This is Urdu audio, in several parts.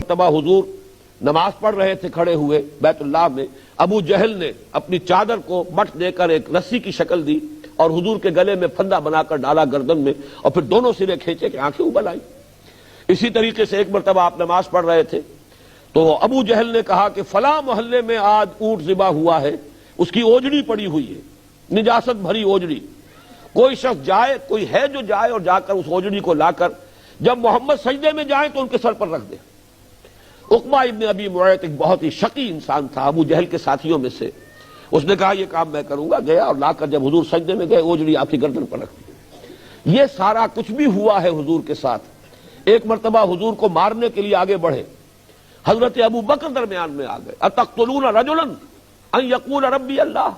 مرتبہ حضور نماز پڑھ رہے تھے کھڑے ہوئے بیت اللہ میں، ابو جہل نے اپنی چادر کو مٹ دے کر ایک رسی کی شکل دی اور حضور کے گلے میں پھندا بنا کر ڈالا گردن میں، اور پھر دونوں سرے کھینچے کہ آنکھیں ابل آئی۔ اسی طریقے سے ایک مرتبہ آپ نماز پڑھ رہے تھے تو ابو جہل نے کہا کہ فلاں محلے میں آج اونٹ ذبح ہوا ہے، اس کی اوجڑی پڑی ہوئی ہے، نجاست بھری اوجڑی، کوئی شخص جائے، کوئی ہے جو جائے اور جا کر اس اوجڑی کو لا کر جب محمد سجدے میں جائیں تو ان کے سر پر رکھ دے۔ عقبہ ابن ابی معیط ایک بہت ہی شقی انسان تھا ابو جہل کے ساتھیوں میں سے، اس نے کہا یہ کام میں کروں گا، گیا اور لا کر جب حضور سجدے میں گئے اوجڑی آپ کی گردن پر رکھ دی۔ یہ سارا کچھ بھی ہوا ہے حضور کے ساتھ۔ ایک مرتبہ حضور کو مارنے کے لیے آگے بڑھے، حضرت ابو بکر درمیان میں آ گئے، اتقتلون رجلا ان یقول ربی اللہ،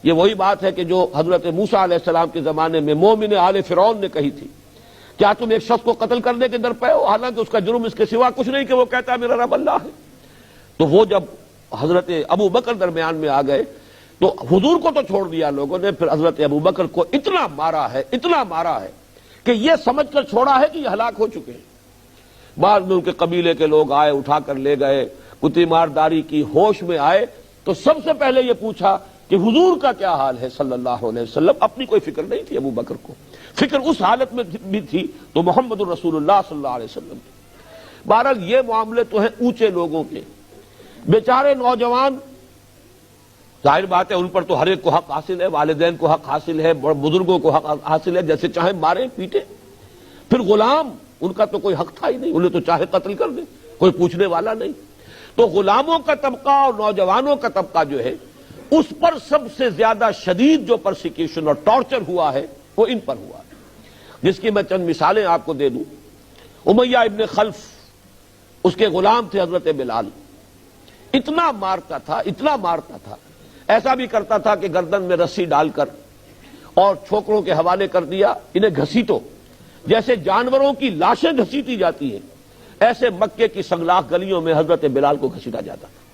یہ وہی بات ہے کہ جو حضرت موسیٰ علیہ السلام کے زمانے میں مومن آل فرعون نے کہی تھی، کیا تم ایک شخص کو قتل کرنے کے در پہ ہو حالانکہ اس کا جرم اس کے سوا کچھ نہیں کہ وہ کہتا ہے میرا رب اللہ ہے۔ تو وہ جب حضرت ابو بکر درمیان میں آ گئے تو حضور کو تو چھوڑ دیا لوگوں نے، پھر حضرت ابو بکر کو اتنا مارا ہے کہ یہ سمجھ کر چھوڑا ہے کہ یہ ہلاک ہو چکے ہیں۔ بعد میں ان کے قبیلے کے لوگ آئے، اٹھا کر لے گئے، کتی مارداری کی، ہوش میں آئے تو سب سے پہلے یہ پوچھا کہ حضور کا کیا حال ہے صلی اللہ علیہ وسلم۔ اپنی کوئی فکر نہیں تھی ابو بکر کو، فکر اس حالت میں بھی تھی تو محمد الرسول اللہ صلی اللہ علیہ وسلم کی۔ بہرحال یہ معاملے تو ہیں اونچے لوگوں کے، بیچارے نوجوان، ظاہر بات ہے ان پر تو ہر ایک کو حق حاصل ہے، والدین کو حق حاصل ہے، بزرگوں کو حق حاصل ہے، جیسے چاہیں مارے پیٹے۔ پھر غلام، ان کا تو کوئی حق تھا ہی نہیں، انہیں تو چاہے قتل کر دیں، کوئی پوچھنے والا نہیں۔ تو غلاموں کا طبقہ اور نوجوانوں کا طبقہ جو ہے اس پر سب سے زیادہ شدید جو پرسیکیوشن اور ٹارچر ہوا ہے وہ ان پر ہوا ہے، جس کی میں چند مثالیں آپ کو دے دوں۔ امیہ ابن خلف، اس کے غلام تھے حضرت بلال، اتنا مارتا تھا، ایسا بھی کرتا تھا کہ گردن میں رسی ڈال کر اور چھوکروں کے حوالے کر دیا، انہیں گھسیٹو، جیسے جانوروں کی لاشیں گھسیٹی جاتی ہیں ایسے مکے کی سنگلاخ گلیوں میں حضرت بلال کو گھسیٹا جاتا تھا۔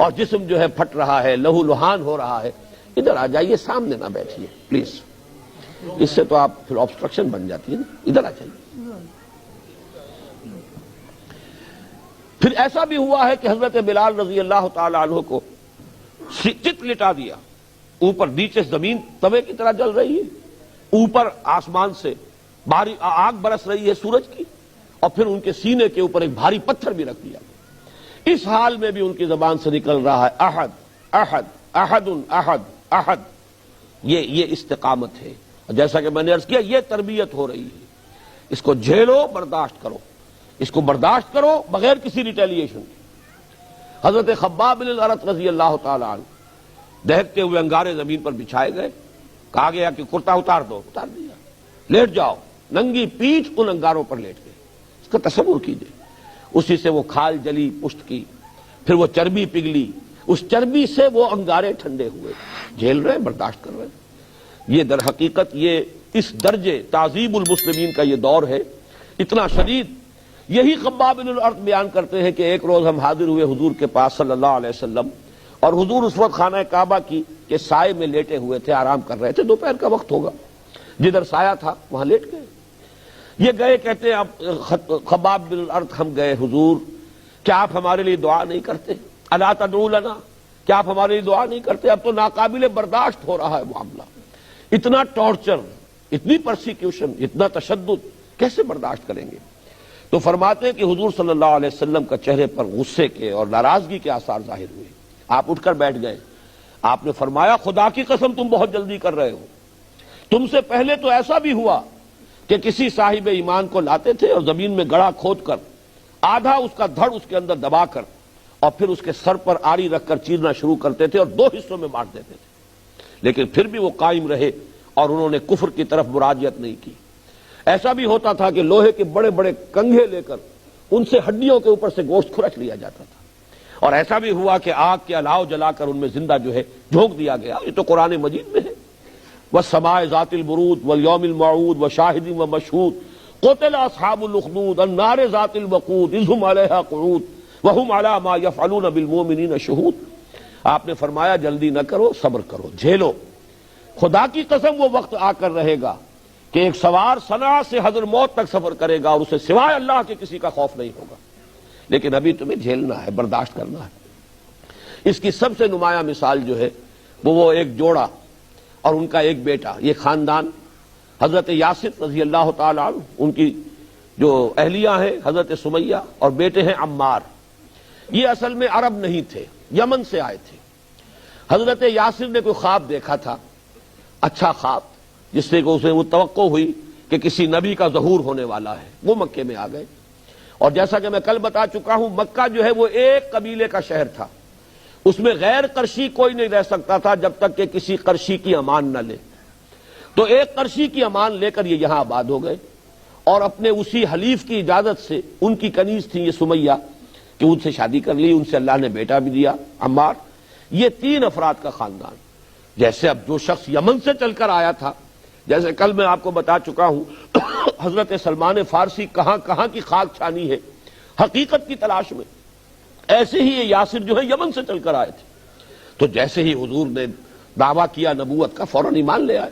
اور جسم جو ہے پھٹ رہا ہے، لہو لہان ہو رہا ہے۔ ادھر آ جائیے، سامنے نہ بیٹھیے پلیز، اس سے تو آپ پھر آبسٹرکشن بن جاتی ہے نا، ادھر آ جائیے۔ پھر ایسا بھی ہوا ہے کہ حضرت بلال رضی اللہ تعالی عنہ کو چت لٹا دیا، اوپر نیچے زمین توے کی طرح جل رہی ہے، اوپر آسمان سے آگ برس رہی ہے سورج کی، اور پھر ان کے سینے کے اوپر ایک بھاری پتھر بھی رکھ دیا۔ اس حال میں بھی ان کی زبان سے نکل رہا ہے احد احد احد احد احد۔ یہ استقامت ہے، جیسا کہ میں نے عرض کیا یہ تربیت ہو رہی ہے۔ اس کو جھیلو، برداشت کرو، اس کو برداشت کرو بغیر کسی ریٹیلیشن کے۔ حضرت خباب بن الارت رضی اللہ تعالی عنہ دہکتے ہوئے انگارے زمین پر بچھائے گئے، کہا گیا کہ کرتا اتار دو، اتار دیا، لیٹ جاؤ، ننگی پیٹھ ان انگاروں پر لیٹ گئے۔ اس کا تصور کیجئے، اسی سے وہ کھال جلی پشت کی، پھر وہ چربی پگھلی، اس چربی سے وہ انگارے ٹھنڈے ہوئے، جھیل رہے، برداشت کر رہے۔ یہ در حقیقت یہ اس درجے تعذیب المسلمین کا یہ دور ہے، اتنا شدید۔ یہی خباب بن الارت بیان کرتے ہیں کہ ایک روز ہم حاضر ہوئے حضور کے پاس صلی اللہ علیہ وسلم، اور حضور اس وقت خانہ کعبہ کی کے سائے میں لیٹے ہوئے تھے، آرام کر رہے تھے، دوپہر کا وقت ہوگا، جدھر سایہ تھا وہاں لیٹ گئے۔ یہ گئے، کہتے ہیں اب خباب بن الارت ہم گئے حضور، کیا آپ ہمارے لیے دعا نہیں کرتے؟ الا تدعو لنا، کیا آپ ہمارے لیے دعا نہیں کرتے؟ اب تو ناقابل برداشت ہو رہا ہے معاملہ، اتنا ٹارچر، اتنی پرسیکیوشن، اتنا تشدد کیسے برداشت کریں گے؟ تو فرماتے ہیں کہ حضور صلی اللہ علیہ وسلم کا چہرے پر غصے کے اور ناراضگی کے آثار ظاہر ہوئے۔ آپ اٹھ کر بیٹھ گئے، آپ نے فرمایا خدا کی قسم تم بہت جلدی کر رہے ہو، تم سے پہلے تو ایسا بھی ہوا کہ کسی صاحب ایمان کو لاتے تھے اور زمین میں گڑھا کھود کر آدھا اس کا دھڑ اس کے اندر دبا کر اور پھر اس کے سر پر آری رکھ کر چیرنا شروع کرتے تھے اور دو حصوں میں بانٹ دیتے تھے، لیکن پھر بھی وہ قائم رہے اور انہوں نے کفر کی طرف مراجعت نہیں کی۔ ایسا بھی ہوتا تھا کہ لوہے کے بڑے بڑے کنگھے لے کر ان سے ہڈیوں کے اوپر سے گوشت کھرچ لیا جاتا تھا، اور ایسا بھی ہوا کہ آگ کے الاؤ جلا کر ان میں زندہ جو ہے جھونک دیا گیا۔ یہ تو قرآن مجید میں ہے، والسماء ذات البروج واليوم الموعود وشاہد ومشہود قتل اصحاب الاخدود النار ذات الوقود اذ هم علیہا قعود وهم علی ما یفعلون بالمؤمنین شہود۔ آپ نے فرمایا جلدی نہ کرو، صبر کرو، جھیلو۔ خدا کی قسم وہ وقت آ کر رہے گا کہ ایک سوار صنعاء سے حضر موت تک سفر کرے گا اور اسے سوائے اللہ کے کسی کا خوف نہیں ہوگا۔ لیکن ابھی تمہیں جھیلنا ہے، برداشت کرنا ہے۔ اس کی سب سے نمایاں مثال جو ہے وہ ایک جوڑا اور ان کا ایک بیٹا، یہ خاندان حضرت یاسر رضی اللہ تعالی عنہ، ان کی جو اہلیہ ہیں حضرت سمیہ اور بیٹے ہیں عمار، یہ اصل میں عرب نہیں تھے، یمن سے آئے تھے۔ حضرت یاسر نے کوئی خواب دیکھا تھا، اچھا خواب، جس سے اسے وہ توقع ہوئی کہ کسی نبی کا ظہور ہونے والا ہے، وہ مکے میں آ گئے۔ اور جیسا کہ میں کل بتا چکا ہوں، مکہ جو ہے وہ ایک قبیلے کا شہر تھا، اس میں غیر قرشی کوئی نہیں رہ سکتا تھا جب تک کہ کسی قرشی کی امان نہ لے۔ تو ایک قرشی کی امان لے کر یہ یہاں آباد ہو گئے، اور اپنے اسی حلیف کی اجازت سے، ان کی کنیز تھی یہ سمیہ، کہ ان سے شادی کر لی، ان سے اللہ نے بیٹا بھی دیا عمار۔ یہ 3 افراد کا خاندان۔ جیسے اب جو شخص یمن سے چل کر آیا تھا، جیسے کل میں آپ کو بتا چکا ہوں حضرت سلمان فارسی کہاں کہاں کی خاک چھانی ہے حقیقت کی تلاش میں، ایسے ہی یہ یاسر جو ہے یمن سے چل کر آئے تھے۔ تو جیسے ہی حضور نے دعویٰ کیا نبوت کا، فوراً ایمان لے آئے،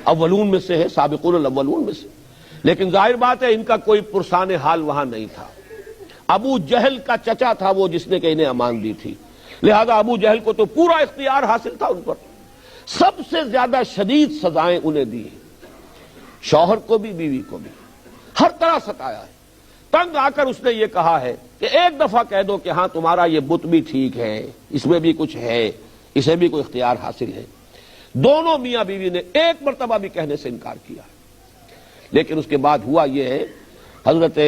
اولون میں سے ہے، سابقون الاولون میں سے۔ لیکن ظاہر بات ہے ان کا کوئی پرسان حال وہاں نہیں تھا۔ ابو جہل کا چچا تھا وہ جس نے کہ انہیں امان دی تھی، لہذا ابو جہل کو تو پورا اختیار حاصل تھا ان پر، سب سے زیادہ شدید سزائیں انہیں دی ہیں، شوہر کو بھی بیوی کو بھی، ہر طرح ستایا ہے۔ تنگ آ کر اس نے یہ کہا ہے کہ ایک دفعہ کہہ دو کہ ہاں تمہارا یہ بت بھی ٹھیک ہے، اس میں بھی کچھ ہے، اسے بھی کوئی اختیار حاصل ہے۔ دونوں میاں بیوی نے ایک مرتبہ بھی کہنے سے انکار کیا، لیکن اس کے بعد ہوا یہ ہے، حضرت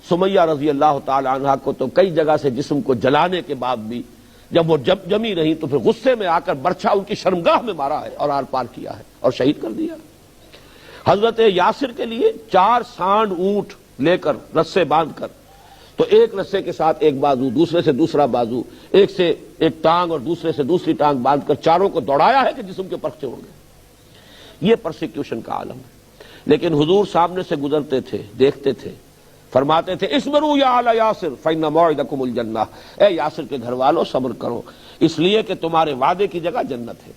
سمیہ رضی اللہ تعالی عنہ کو تو کئی جگہ سے جسم کو جلانے کے بعد بھی جب وہ جمی رہی تو پھر غصے میں آ کر برچھا ان کی شرمگاہ میں مارا ہے اور آر پار کیا ہے اور شہید کر دیا۔ حضرت یاسر کے لیے 4 سانڈ اونٹ لے کر رسے باندھ کر، تو ایک رسے کے ساتھ ایک بازو، دوسرے سے دوسرا بازو، ایک سے ایک ٹانگ اور دوسرے سے دوسری ٹانگ باندھ کر چاروں کو دوڑایا ہے کہ جسم کے پرچے اڑ گئے۔ یہ پرسیکیوشن کا عالم ہے۔ لیکن حضور سامنے سے گزرتے تھے، دیکھتے تھے، فرماتے تھے اصبروا یا آل یاسر فإن موعدکم الجنہ، اے یاسر کے گھر والوں صبر کرو، اس لیے کہ تمہارے وعدے کی جگہ جنت ہے۔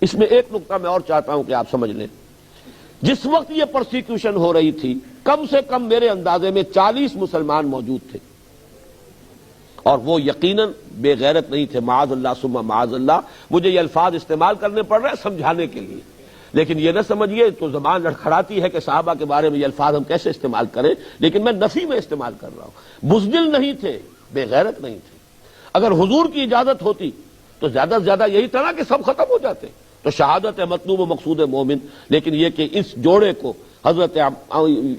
اس میں ایک نقطہ میں اور چاہتا ہوں کہ آپ سمجھ لیں، جس وقت یہ پرسیکیوشن ہو رہی تھی کم سے کم میرے اندازے میں 40 مسلمان موجود تھے، اور وہ یقیناً بے غیرت نہیں تھے، معاذ اللہ ثم معاذ اللہ۔ مجھے یہ الفاظ استعمال کرنے پڑ رہے ہیں سمجھانے کے لیے، لیکن یہ نہ سمجھیے تو زبان لڑکھڑاتی ہے کہ صحابہ کے بارے میں یہ الفاظ ہم کیسے استعمال کریں، لیکن میں نفی میں استعمال کر رہا ہوں۔ بزدل نہیں تھے، بے غیرت نہیں تھے۔ اگر حضور کی اجازت ہوتی تو زیادہ سے زیادہ یہی طرح کہ سب ختم ہو جاتے، تو شہادت ہے مطلوب و مقصود مومن۔ لیکن یہ کہ اس جوڑے کو، حضرت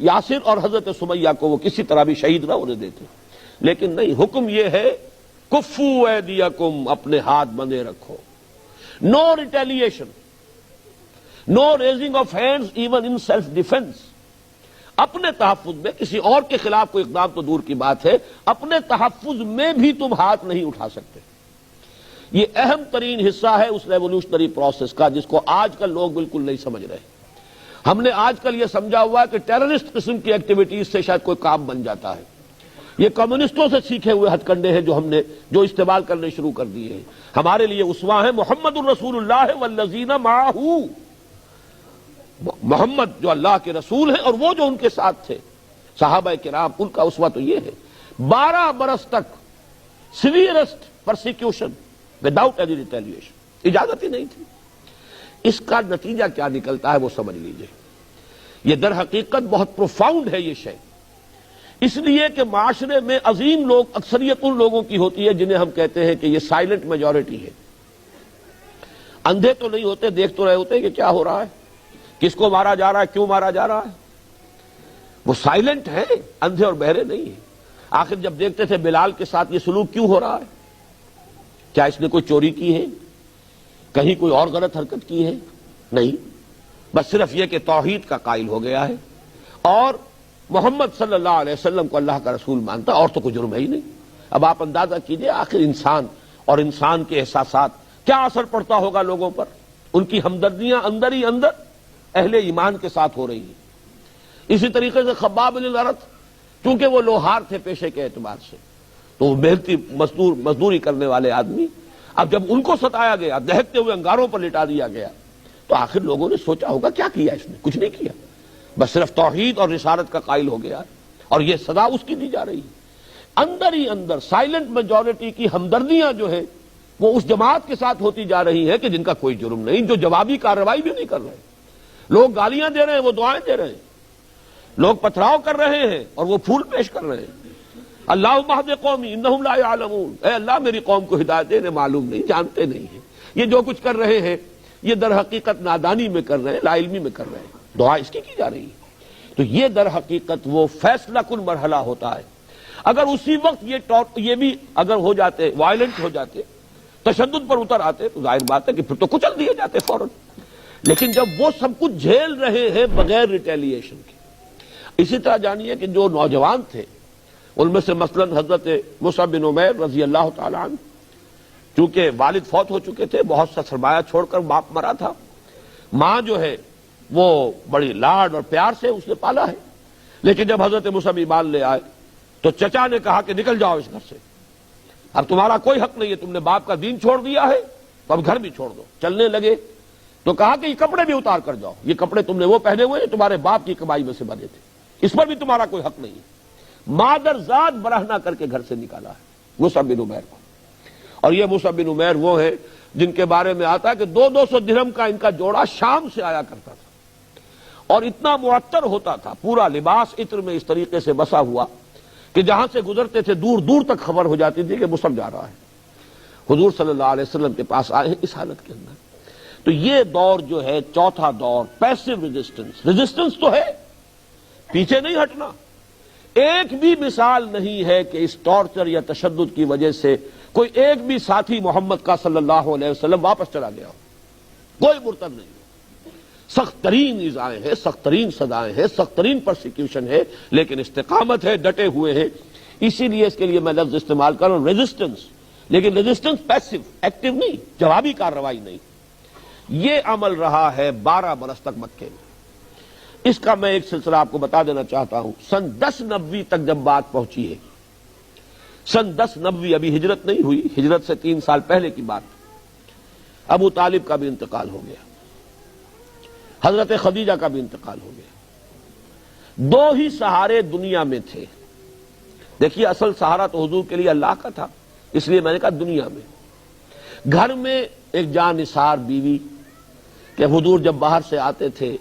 یاسر اور حضرت سمیہ کو، وہ کسی طرح بھی شہید نہ ہونے دیتے۔ لیکن نہیں، حکم یہ ہے کفو ایدیکم، اپنے ہاتھ بندھے رکھو، no retaliation, no raising of hands even in self defence. اپنے تحفظ میں، کسی اور کے خلاف کوئی اقدام تو دور کی بات ہے، اپنے تحفظ میں بھی تم ہاتھ نہیں اٹھا سکتے۔ یہ اہم ترین حصہ ہے اس ریولوشنری پروسیس کا، جس کو آج کل لوگ بالکل نہیں سمجھ رہے۔ ہم نے آج کل یہ سمجھا ہوا ہے کہ ٹیررسٹ قسم کی ایکٹیویٹیز سے شاید کوئی کام بن جاتا ہے۔ یہ کمیونسٹوں سے سیکھے ہوئے ہتھ کنڈے ہیں جو استعمال کرنے شروع کر دیے ہیں۔ ہمارے لیے اسوہ ہیں محمد الرسول اللہ والذین معہ، محمد جو اللہ کے رسول ہیں اور وہ جو ان کے ساتھ تھے صحابہ کرام، ان کا اسوہ تو یہ ہے۔ 12 برس تک سیویئرسٹ پرسیکیوشن وداؤٹ اینی ریٹیلیشن، اجازت ہی نہیں تھی۔ اس کا نتیجہ کیا نکلتا ہے وہ سمجھ لیجئے۔ یہ در حقیقت بہت پروفاؤنڈ ہے یہ شے، اس لیے کہ معاشرے میں عظیم لوگ، اکثریت ان لوگوں کی ہوتی ہے جنہیں ہم کہتے ہیں کہ یہ سائلنٹ میجورٹی ہے۔ اندھے تو نہیں ہوتے، دیکھ تو رہے ہوتے کہ کیا ہو رہا ہے، کس کو مارا جا رہا ہے، کیوں مارا جا رہا ہے۔ وہ سائلنٹ ہے، اندھے اور بہرے نہیں ہیں۔ آخر جب دیکھتے تھے بلال کے ساتھ یہ سلوک کیوں ہو رہا ہے، کیا اس نے کوئی چوری کی ہے، کہیں کوئی اور غلط حرکت کی ہے؟ نہیں، بس صرف یہ کہ توحید کا قائل ہو گیا ہے اور محمد صلی اللہ علیہ وسلم کو اللہ کا رسول مانتا، اور تو کوئی جرم ہے ہی نہیں۔ اب آپ اندازہ کیجئے آخر انسان اور انسان کے احساسات کیا اثر پڑتا ہوگا لوگوں پر، ان کی ہمدردیاں اندر ہی اندر اہل ایمان کے ساتھ ہو رہی ہیں۔ اسی طریقے سے خباب بن الارت، چونکہ وہ لوہار تھے پیشے کے اعتبار سے، تو وہ محنتی مزدوری کرنے والے آدمی، اب جب ان کو ستایا گیا، دہکتے ہوئے انگاروں پر لٹا دیا گیا، تو آخر لوگوں نے سوچا ہوگا کیا کیا اس نے، کچھ نہیں کیا، بس صرف توحید اور رسالت کا قائل ہو گیا، اور یہ سزا اس کی دی جا رہی ہے۔ اندر ہی اندر سائلنٹ میجورٹی کی ہمدردیاں جو ہے وہ اس جماعت کے ساتھ ہوتی جا رہی ہے کہ جن کا کوئی جرم نہیں، جو جوابی کارروائی بھی نہیں کر رہے. لوگ گالیاں دے رہے ہیں، وہ دعائیں دے رہے ہیں. لوگ پتھراؤ کر رہے ہیں اور وہ پھول پیش کر رہے ہیں. اللہم اہد قومی انہم لا یعلمون، اے اللہ میری قوم کو ہدایت دے، انہیں معلوم نہیں، جانتے نہیں ہیں. یہ جو کچھ کر رہے ہیں یہ در حقیقت نادانی میں کر رہے ہیں، لا علمی میں کر رہے ہیں. دعا اس کی جا رہی ہے. تو یہ در حقیقت وہ فیصلہ کن مرحلہ ہوتا ہے. اگر اسی وقت یہ بھی اگر ہو جاتے، وائلنٹ ہو جاتے، تشدد پر اتر آتے، تو ظاہر بات ہے کہ پھر تو کچل دیے جاتے فوراً. لیکن جب وہ سب کچھ جھیل رہے ہیں بغیر ریٹیلیشن کے. اسی طرح جانیے کہ جو نوجوان تھے ان میں سے مثلا حضرت مصعب بن عمیر رضی اللہ تعالی عنہ، چونکہ والد فوت ہو چکے تھے، بہت سا سرمایہ چھوڑ کر باپ مرا تھا، ماں جو ہے وہ بڑی لاڈ اور پیار سے اس نے پالا ہے. لیکن جب حضرت مصعب ایمان لے آئے تو چچا نے کہا کہ نکل جاؤ اس گھر سے، اب تمہارا کوئی حق نہیں ہے، تم نے باپ کا دین چھوڑ دیا ہے تو اب گھر بھی چھوڑ دو. چلنے لگے تو کہا کہ یہ کپڑے بھی اتار کر جاؤ، یہ کپڑے تم نے وہ پہنے ہوئے ہیں تمہارے باپ کی کمائی میں سے بنے تھے، اس پر بھی تمہارا کوئی حق نہیں ہے. مادر ذات برہنہ کر کے گھر سے نکالا ہے مصعب بن عمیر کو. اور یہ مصعب بن عمیر وہ ہیں جن کے بارے میں آتا ہے کہ 200 درہم کا ان کا جوڑا شام سے آیا کرتا تھا اور اتنا معطر ہوتا تھا، پورا لباس عطر میں اس طریقے سے بسا ہوا کہ جہاں سے گزرتے تھے دور دور تک خبر ہو جاتی تھی کہ مصعب جا رہا ہے. حضور صلی اللہ علیہ وسلم کے پاس آئے ہیں اس حالت کے اندر. تو یہ دور جو ہے چوتھا دور، پیسو ریزسٹنس تو ہے، پیچھے نہیں ہٹنا. ایک بھی مثال نہیں ہے کہ اس ٹارچر یا تشدد کی وجہ سے کوئی ایک بھی ساتھی محمد کا صلی اللہ علیہ وسلم واپس چلا گیا ہو. کوئی مرتد نہیں. سخت ترین ایذائیں ہیں، سخت ترین سزائیں ہیں، سخت ترین پرسیکیوشن ہے، لیکن استقامت ہے، ڈٹے ہوئے ہیں. اسی لیے اس کے لیے میں لفظ استعمال کر رہا ہوں ریزسٹنس، لیکن ریزسٹنس پیسو، ایکٹیو نہیں، جوابی کارروائی نہیں. یہ عمل رہا ہے 12 برس تک مکے میں. اس کا میں ایک سلسلہ آپ کو بتا دینا چاہتا ہوں. سن 1090 تک جب بات پہنچی ہے، سن 1090 ابھی ہجرت نہیں ہوئی، ہجرت سے 3 سال پہلے کی بات، ابو طالب کا بھی انتقال ہو گیا، حضرت خدیجہ کا بھی انتقال ہو گیا. 2 ہی سہارے دنیا میں تھے. دیکھیے اصل سہارا تو حضور کے لیے اللہ کا تھا، اس لیے میں نے کہا دنیا میں. گھر میں ایک جان نثار بیوی کہ حضور جب باہر سے آتے تھے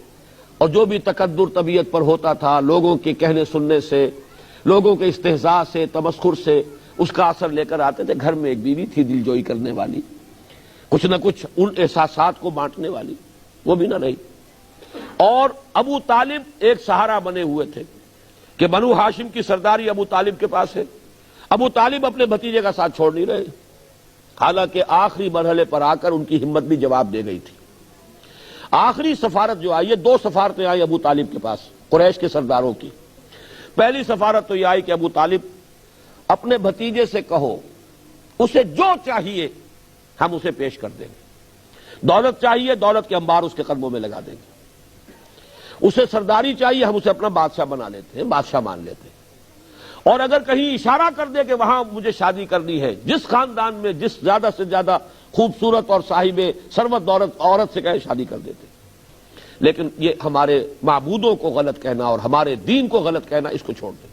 اور جو بھی تکدر طبیعت پر ہوتا تھا، لوگوں کے کہنے سننے سے، لوگوں کے استہزاء سے، تمسخر سے اس کا اثر لے کر آتے تھے. گھر میں ایک بیوی تھی دل جوئی کرنے والی، کچھ نہ کچھ ان احساسات کو بانٹنے والی، وہ بھی نہ رہی. اور ابو طالب ایک سہارا بنے ہوئے تھے کہ بنو ہاشم کی سرداری ابو طالب کے پاس ہے. ابو طالب اپنے بھتیجے کا ساتھ چھوڑ نہیں رہے، حالانکہ آخری مرحلے پر آ کر ان کی ہمت بھی جواب دے گئی تھی. آخری سفارت جو آئی ہے، 2 سفارتیں آئی ابو طالب کے پاس قریش کے سرداروں کی. پہلی سفارت تو یہ آئی کہ ابو طالب اپنے بھتیجے سے کہو اسے جو چاہیے ہم اسے پیش کر دیں گے. دولت چاہیے، دولت کے انبار اس کے قدموں میں لگا دیں گے. اسے سرداری چاہیے، ہم اسے اپنا بادشاہ بنا لیتے ہیں، بادشاہ مان لیتے ہیں. اور اگر کہیں اشارہ کر دے کہ وہاں مجھے شادی کرنی ہے، جس خاندان میں جس زیادہ سے زیادہ خوبصورت اور صاحب ثروت دولت عورت سے کہے شادی کر دیتے. لیکن یہ ہمارے معبودوں کو غلط کہنا اور ہمارے دین کو غلط کہنا، اس کو چھوڑ دیں.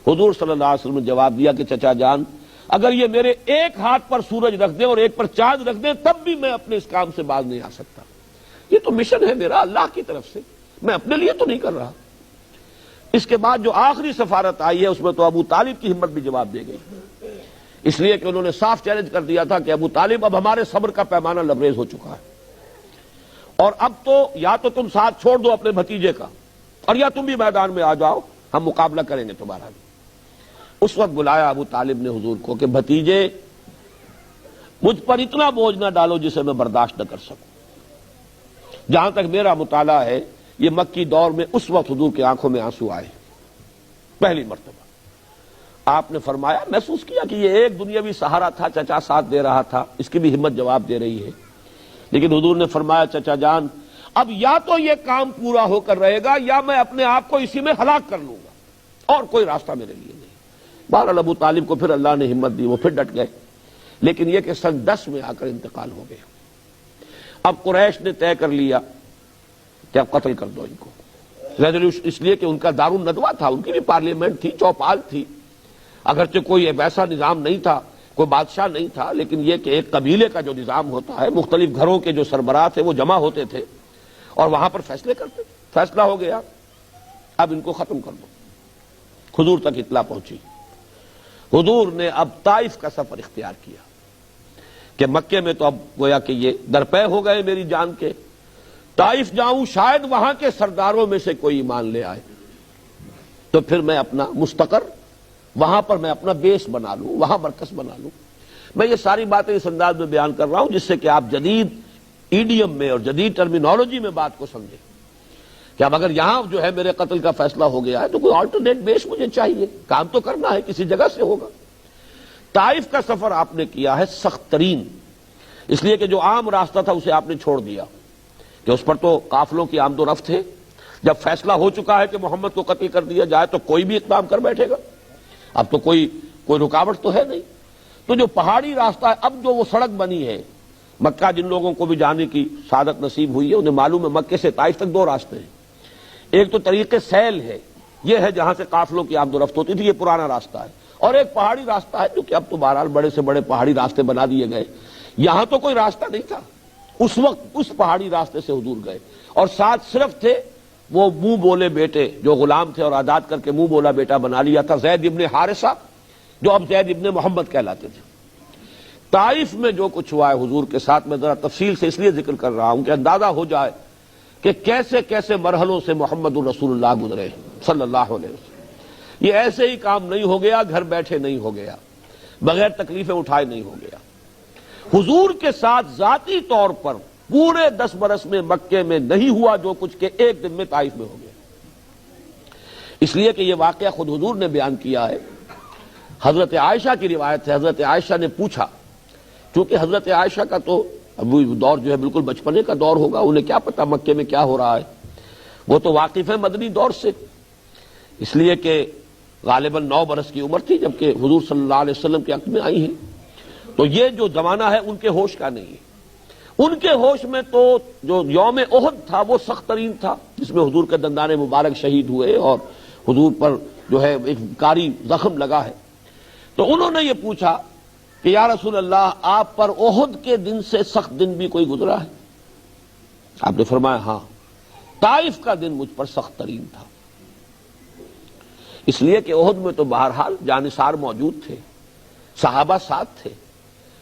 حضور صلی اللہ علیہ وسلم نے جواب دیا کہ چچا جان، اگر یہ میرے ایک ہاتھ پر سورج رکھ دیں اور ایک پر چاند رکھ دیں تب بھی میں اپنے اس کام سے باز نہیں آ سکتا. یہ تو مشن ہے میرا اللہ کی طرف سے، میں اپنے لیے تو نہیں کر رہا. اس کے بعد جو آخری سفارت آئی ہے اس میں تو ابو طالب کی ہمت بھی جواب دے گئی، اس لیے کہ انہوں نے صاف چیلنج کر دیا تھا کہ ابو طالب اب ہمارے صبر کا پیمانہ لبریز ہو چکا ہے، اور اب تو یا تو تم ساتھ چھوڑ دو اپنے بھتیجے کا، اور یا تم بھی میدان میں آ جاؤ، ہم مقابلہ کریں گے تمہارا بھی. اس وقت بلایا ابو طالب نے حضور کو کہ بھتیجے مجھ پر اتنا بوجھ نہ ڈالو جسے میں برداشت نہ کر سکوں. جہاں تک میرا مطالعہ ہے یہ مکی دور میں اس وقت حضور کی آنکھوں میں آنسو آئے پہلی مرتبہ. آپ نے فرمایا، محسوس کیا کہ یہ ایک دنیاوی سہارا تھا، چچا ساتھ دے رہا تھا، اس کی بھی ہمت جواب دے رہی ہے. لیکن حضور نے فرمایا چچا جان اب یا تو یہ کام پورا ہو کر رہے گا یا میں اپنے آپ کو اسی میں ہلاک کر لوں گا، اور کوئی راستہ میرے لیے نہیں. بہرحال ابو طالب کو پھر اللہ نے ہمت دی، وہ پھر ڈٹ گئے. لیکن یہ کہ سن 10 میں آ کر انتقال ہو گیا. اب قریش نے طے کر لیا کہ اب قتل کر دو ان کو. ریزولوشن اس لیے کہ ان کا دارالندوہ تھا، ان کی بھی پارلیمنٹ تھی، چوپال تھی، اگرچہ کوئی ویسا نظام نہیں تھا، کوئی بادشاہ نہیں تھا، لیکن یہ کہ ایک قبیلے کا جو نظام ہوتا ہے، مختلف گھروں کے جو سربراہ تھے وہ جمع ہوتے تھے اور وہاں پر فیصلے کرتے تھے۔ فیصلہ ہو گیا اب ان کو ختم کر دو۔ حضور تک اطلاع پہنچی، حضور نے اب طائف کا سفر اختیار کیا کہ مکے میں تو اب گویا کہ یہ درپے ہو گئے میری جان کے، طائف جاؤں شاید وہاں کے سرداروں میں سے کوئی ایمان لے آئے، تو پھر میں اپنا مستقر وہاں پر میں اپنا بیس بنا لوں، وہاں مرکز بنا لوں۔ میں یہ ساری باتیں اس انداز میں بیان کر رہا ہوں جس سے کہ آپ جدید ایڈیم میں اور جدید ٹرمینالوجی میں بات کو سمجھیں کہ اب اگر یہاں جو ہے میرے قتل کا فیصلہ ہو گیا ہے تو کوئی آلٹرنیٹ بیس مجھے چاہیے، کام تو کرنا ہے، کسی جگہ سے ہوگا۔ طائف کا سفر آپ نے کیا ہے سخت ترین، اس لیے کہ جو عام راستہ تھا اسے آپ نے چھوڑ دیا کہ اس پر تو قافلوں کی آمد و رفت ہے، جب فیصلہ ہو چکا ہے کہ محمد کو قتل کر دیا جائے تو کوئی بھی اقدام کر بیٹھے گا، اب تو کوئی رکاوٹ تو ہے نہیں۔ تو جو پہاڑی راستہ ہے، اب جو وہ سڑک بنی ہے مکہ، جن لوگوں کو بھی جانے کی سعادت نصیب ہوئی ہے انہیں معلوم ہے مکے سے طائف تک دو راستے ہیں، ایک تو طریق سیل ہے، یہ ہے جہاں سے قافلوں کی آمد و رفت ہوتی تھی، یہ پرانا راستہ ہے، اور ایک پہاڑی راستہ ہے جو کہ اب تو بہرحال بڑے سے بڑے پہاڑی راستے بنا دیے گئے۔ یہاں تو کوئی راستہ نہیں تھا، اس وقت اس پہاڑی راستے سے حضور گئے، اور ساتھ صرف تھے وہ منہ بولے بیٹے جو غلام تھے اور آزاد کر کے منہ بولا بیٹا بنا لیا تھا، زید ابن حارثہ جو اب زید ابن محمد کہلاتے تھے۔ طائف میں جو کچھ ہوا ہے حضور کے ساتھ میں ذرا تفصیل سے اس لیے ذکر کر رہا ہوں کہ اندازہ ہو جائے کہ کیسے کیسے مرحلوں سے محمد الرسول اللہ گزرے صلی اللہ علیہ وسلم۔ یہ ایسے ہی کام نہیں ہو گیا، گھر بیٹھے نہیں ہو گیا، بغیر تکلیفیں اٹھائے نہیں ہو گیا۔ حضور کے ساتھ ذاتی طور پر پورے 10 برس میں مکے میں نہیں ہوا جو کچھ کہ ایک دن میں طائف میں ہو گیا، اس لیے کہ یہ واقعہ خود حضور نے بیان کیا ہے۔ حضرت عائشہ کی روایت ہے، حضرت عائشہ نے پوچھا، کیونکہ حضرت عائشہ کا تو اب دور جو ہے بالکل بچپنے کا دور ہوگا، انہیں کیا پتا مکے میں کیا ہو رہا ہے، وہ تو واقف ہے مدنی دور سے، اس لیے کہ غالباً 9 برس کی عمر تھی جبکہ حضور صلی اللہ علیہ وسلم کے عقد میں آئی ہیں، تو یہ جو زمانہ ہے ان کے ہوش کا نہیں ہے۔ ان کے ہوش میں تو جو یوم احد تھا وہ سخت ترین تھا، جس میں حضور کے دندان مبارک شہید ہوئے اور حضور پر جو ہے ایک کاری زخم لگا ہے، تو انہوں نے یہ پوچھا کہ یا رسول اللہ آپ پر احد کے دن سے سخت دن بھی کوئی گزرا ہے؟ آپ نے فرمایا ہاں، طائف کا دن مجھ پر سخت ترین تھا، اس لیے کہ احد میں تو بہرحال جانثار موجود تھے، صحابہ ساتھ تھے،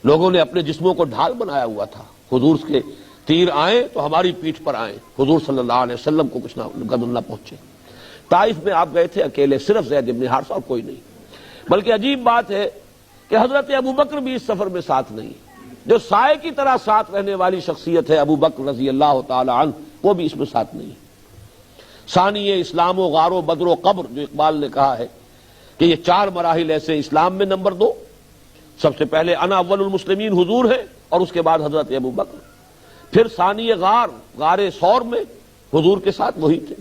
لوگوں نے اپنے جسموں کو ڈھال بنایا ہوا تھا، حضور کے تیر آئیں تو ہماری پیٹھ پر آئیں، حضور صلی اللہ علیہ وسلم کو کچھ نہ پہنچے۔ طائف میں آپ گئے تھے اکیلے، صرف زید بن حارثہ اور کوئی نہیں، بلکہ عجیب بات ہے کہ حضرت ابو بکر بھی اس سفر میں ساتھ نہیں، جو سائے کی طرح ساتھ رہنے والی شخصیت ہے ابو بکر رضی اللہ تعالی عنہ، وہ بھی اس میں ساتھ نہیں۔ ثانی اسلام و غار و بدر و قبر جو اقبال نے کہا ہے کہ یہ 4 مراحل ایسے اسلام میں نمبر 2، سب سے پہلے انا اول المسلمین حضور ہے اور اس کے بعد حضرت ابو بکر، پھر ثانی غار ثور میں حضور کے ساتھ وہی تھے،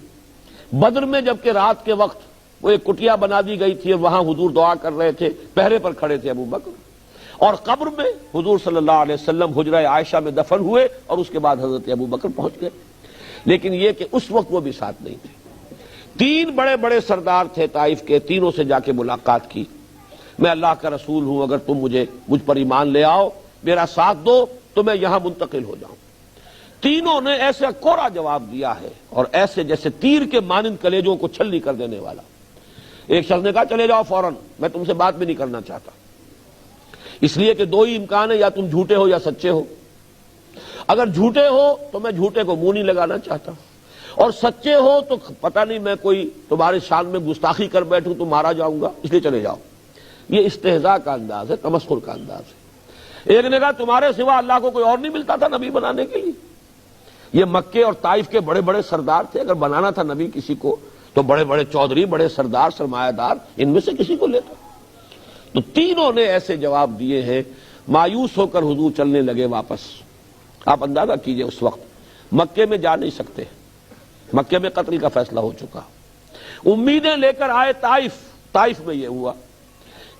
بدر میں جبکہ رات کے وقت وہ ایک کٹیا بنا دی گئی تھی اور وہاں حضور دعا کر رہے تھے، پہرے پر کھڑے تھے ابو بکر، اور قبر میں حضور صلی اللہ علیہ وسلم حجرہ عائشہ میں دفن ہوئے اور اس کے بعد حضرت ابو بکر پہنچ گئے، لیکن یہ کہ اس وقت وہ بھی ساتھ نہیں تھے۔ 3 بڑے بڑے سردار تھے طائف کے، تینوں سے جا کے ملاقات کی، میں اللہ کا رسول ہوں، اگر تم مجھ پر ایمان لے آؤ، میرا ساتھ دو تو میں یہاں منتقل ہو جاؤں۔ تینوں نے ایسا کوڑا جواب دیا ہے اور ایسے جیسے تیر کے مانند کلیجوں کو چھلنی کر دینے والا۔ ایک شخص نے کہا چلے جاؤ فوراً، میں تم سے بات بھی نہیں کرنا چاہتا، اس لیے کہ 2 ہی امکان ہے، یا تم جھوٹے ہو یا سچے ہو، اگر جھوٹے ہو تو میں جھوٹے کو منہ نہیں لگانا چاہتا، اور سچے ہو تو پتہ نہیں میں کوئی تمہارے شان میں گستاخی کر بیٹھوں تو مارا جاؤں گا، اس لیے چلے جاؤ۔ یہ استہزاء کا انداز ہے، تمسخر کا انداز ہے۔ ایک نے کہا تمہارے سوا اللہ کو کوئی اور نہیں ملتا تھا نبی بنانے کے لیے؟ یہ مکے اور طائف کے بڑے بڑے سردار تھے، اگر بنانا تھا نبی کسی کو تو بڑے بڑے چودھری، بڑے سردار، سرمایہ دار، ان میں سے کسی کو لیتا۔ تو تینوں نے ایسے جواب دیے ہیں، مایوس ہو کر حضور چلنے لگے واپس۔ آپ اندازہ کیجئے اس وقت مکے میں جا نہیں سکتے، مکے میں قتل کا فیصلہ ہو چکا، امیدیں لے کر آئے طائف میں یہ ہوا،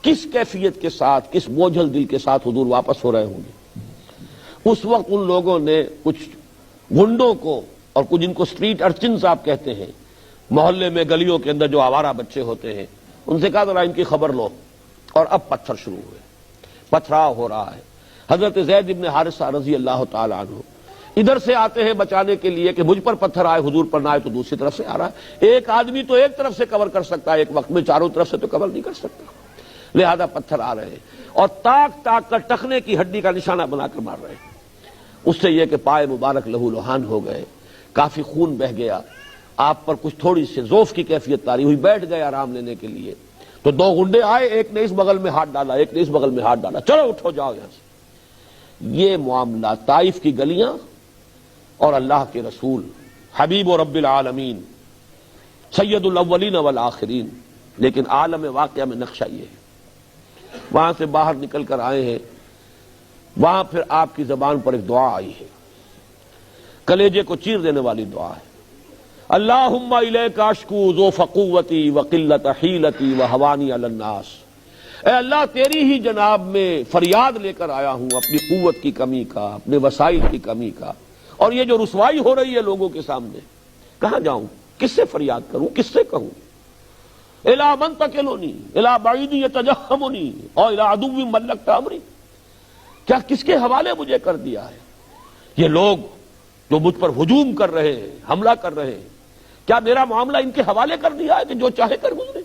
کس کیفیت کے ساتھ، کس بوجھل دل کے ساتھ حضور واپس ہو رہے ہوں گے۔ اس وقت ان لوگوں نے کچھ گنڈوں کو اور کچھ ان کو سٹریٹ ارچنز آپ کہتے ہیں، محلے میں گلیوں کے اندر جو آوارہ بچے ہوتے ہیں، ان سے کہا ذرا ان کی خبر لو، اور اب پتھر شروع ہوئے، پتھراؤ ہو رہا ہے۔ حضرت زید بن حارثہ رضی اللہ تعالی عنہ ادھر سے آتے ہیں بچانے کے لیے کہ مجھ پر پتھر آئے، حضور پر نہ آئے، تو دوسری طرف سے آ رہا ہے۔ ایک آدمی تو ایک طرف سے کور کر سکتا ہے ایک وقت میں، چاروں طرف سے تو کور نہیں کر سکتا، لہذا پتھر آ رہے ہیں اور تاک تاک کر ٹخنے کی ہڈی کا نشانہ بنا کر مار رہے ہیں۔ اس سے یہ کہ پائے مبارک لہو لہان ہو گئے، کافی خون بہہ گیا، آپ پر کچھ تھوڑی سی ذوف کی کیفیت طاری ہوئی، بیٹھ گئے آرام لینے کے لیے۔ تو دو غنڈے آئے، ایک نے اس بغل میں ہاتھ ڈالا، ایک نے اس بغل میں ہاتھ ڈالا، چلو اٹھو جاؤ یہاں سے۔ یہ معاملہ طائف کی گلیاں اور اللہ کے رسول حبیب و رب العالمین سید الاولین والآخرین، لیکن عالم واقعہ میں نقشہ یہ ہے۔ وہاں سے باہر نکل کر آئے ہیں، وہاں پھر آپ کی زبان پر ایک دعا آئی ہے، کلیجے کو چیر دینے والی دعا ہے۔ اللہم الیک اشکو ضعف قوتی وقلت حیلتی وہوانی علی الناس، اے اللہ تیری ہی جناب میں فریاد لے کر آیا ہوں اپنی قوت کی کمی کا، اپنے وسائل کی کمی کا، اور یہ جو رسوائی ہو رہی ہے لوگوں کے سامنے، کہاں جاؤں، کس سے فریاد کروں، کس سے کہوں؟ الی من تکلنی الی بعید یتجہمنی اور الی عدو ملکت امری، کیا کس کے حوالے مجھے کر دیا ہے؟ یہ لوگ جو مجھ پر ہجوم کر رہے ہیں، حملہ کر رہے ہیں، کیا میرا معاملہ ان کے حوالے کر دیا ہے کہ جو چاہے کر گزرے؟